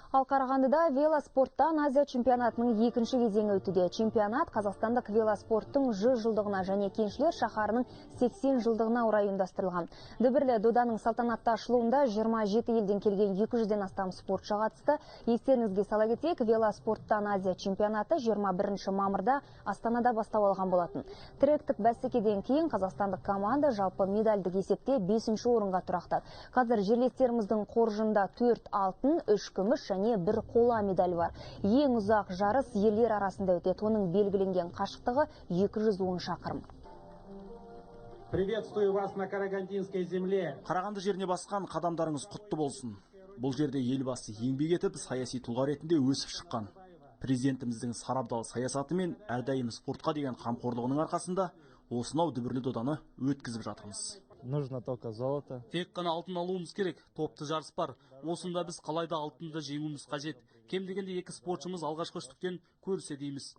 Ал Қарағандыда велоспорттан Азия чемпионатының екінші кезеңі өтуде. Чемпионат қазақстандық велоспорттың 100 жылдығына және кеншілер шаһарының 80 жылдығына орай ұйымдастырылған. Дүбірлі доданың салтанатты ашылуында 27 елден келген 200-ден астам спортшы қатысты. Естеріңізге сала кетейік, велоспорттан Азия чемпионаты 21 мамырда Астанада бастау алған болатын. Тректік бәсекеден кейін қазақстандық команда жалпы медальдік есепте 5-ші орынға тұрақтады. Қазір жерлестеріміздің қоржында 4 алтын, 3 күміс және 1 қола медаль бар. Ең ұзақ жарыс ерлер арасында өтеді. Оның белгіленген қашықтығы 210 шақырым. Приветствую вас на Карагандинской земле. Қарағанды жеріне басқан қадамдарыңыз құтты болсын. Бұл жерде елбасы еңбек етіп, саяси тұлға ретінде өсіп шыққан. Президентіміздің сарабдал саясаты мен әрдайым спортқа деген қамқорлығының арқасында осынау дүбірлі доданы өткізіп жатырмыз. Нужно только золото. Тек қана алтын алуымыз керек. Топты жарыс бар. Осында біз қалайда алтынды жеңуіміз қажет. Кем дегенде 2 спортшымыз алғашқы үштіктен көрсе дейміз.